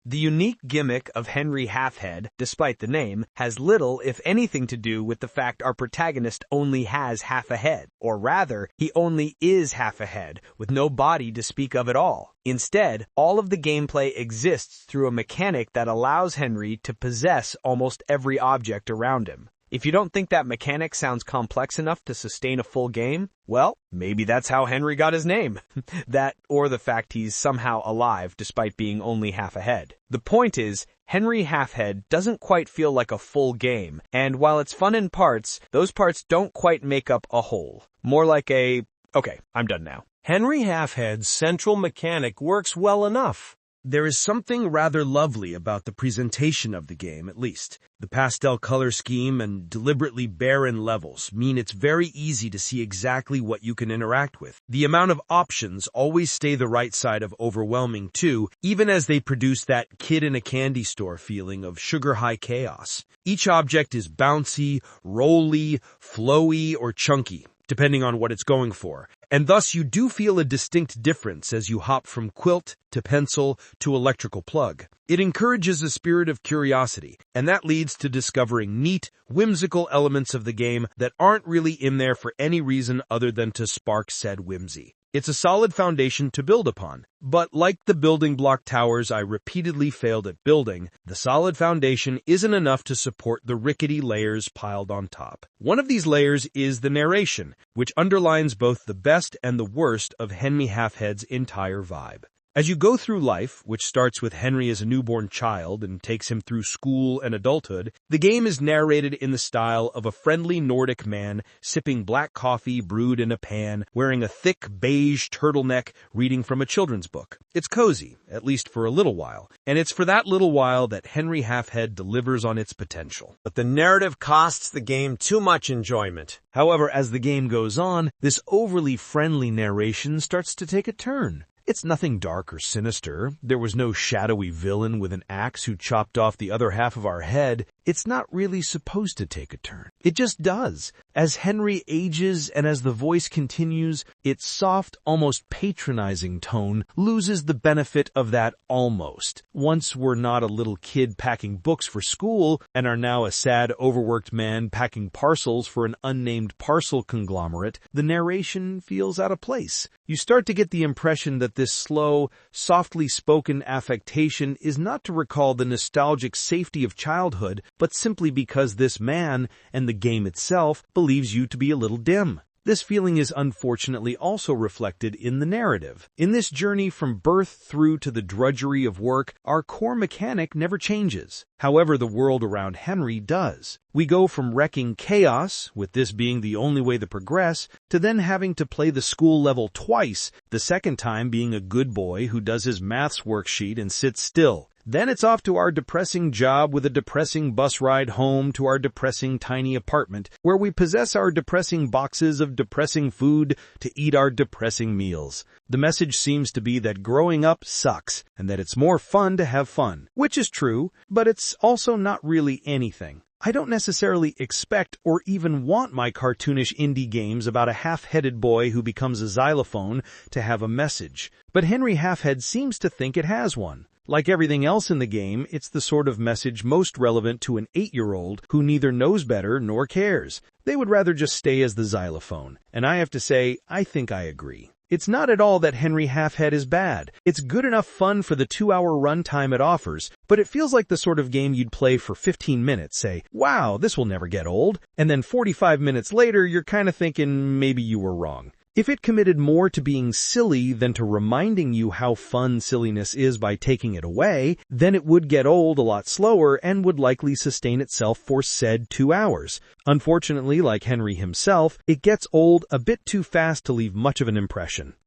The unique gimmick of Henry Halfhead, despite the name, has little, if anything, to do with the fact our protagonist only has half a head. Or rather, he only is half a head, with no body to speak of at all. Instead, all of the gameplay exists through a mechanic that allows Henry to possess almost every object around him. If you don't think that mechanic sounds complex enough to sustain a full game, well, maybe that's how Henry got his name. That, or the fact he's somehow alive despite being only half a head. The point is, Henry Halfhead doesn't quite feel like a full game, and while it's fun in parts, those parts don't quite make up a whole. More like a, okay, I'm done now. Henry Halfhead's central mechanic works well enough. There is something rather lovely about the presentation of the game, at least. The pastel color scheme and deliberately barren levels mean it's very easy to see exactly what you can interact with. The amount of options always stay the right side of overwhelming too, even as they produce that kid in a candy store feeling of sugar-high chaos. Each object is bouncy, rolly, flowy, or chunky, depending on what it's going for. And thus you do feel a distinct difference as you hop from quilt to pencil to electrical plug. It encourages a spirit of curiosity, and that leads to discovering neat, whimsical elements of the game that aren't really in there for any reason other than to spark said whimsy. It's a solid foundation to build upon, but like the building block towers I repeatedly failed at building, the solid foundation isn't enough to support the rickety layers piled on top. One of these layers is the narration, which underlines both the best and the worst of Henry Halfhead's entire vibe. As you go through life, which starts with Henry as a newborn child and takes him through school and adulthood, the game is narrated in the style of a friendly Nordic man sipping black coffee brewed in a pan, wearing a thick beige turtleneck, reading from a children's book. It's cozy, at least for a little while, and it's for that little while that Henry Halfhead delivers on its potential. But the narrative costs the game too much enjoyment. However, as the game goes on, this overly friendly narration starts to take a turn. It's nothing dark or sinister. There was no shadowy villain with an axe who chopped off the other half of our head. It's not really supposed to take a turn. It just does. As Henry ages and as the voice continues, its soft, almost patronizing tone loses the benefit of that almost. Once we're not a little kid packing books for school and are now a sad, overworked man packing parcels for an unnamed parcel conglomerate, the narration feels out of place. You start to get the impression that this slow, softly spoken affectation is not to recall the nostalgic safety of childhood, but simply because this man, and the game itself, believes you to be a little dim. This feeling is unfortunately also reflected in the narrative. In this journey from birth through to the drudgery of work, our core mechanic never changes. However, the world around Henry does. We go from wrecking chaos, with this being the only way to progress, to then having to play the school level twice, the second time being a good boy who does his maths worksheet and sits still. Then it's off to our depressing job with a depressing bus ride home to our depressing tiny apartment, where we possess our depressing boxes of depressing food to eat our depressing meals. The message seems to be that growing up sucks, and that it's more fun to have fun, which is true, but it's also not really anything. I don't necessarily expect or even want my cartoonish indie games about a half-headed boy who becomes a xylophone to have a message, but Henry Halfhead seems to think it has one. Like everything else in the game, it's the sort of message most relevant to an 8-year-old who neither knows better nor cares. They would rather just stay as the xylophone. And I have to say, I think I agree. It's not at all that Henry Halfhead is bad. It's good enough fun for the 2-hour runtime it offers, but it feels like the sort of game you'd play for 15 minutes, say, wow, this will never get old. And then 45 minutes later, you're kind of thinking maybe you were wrong. If it committed more to being silly than to reminding you how fun silliness is by taking it away, then it would get old a lot slower and would likely sustain itself for said 2 hours. Unfortunately, like Henry himself, it gets old a bit too fast to leave much of an impression.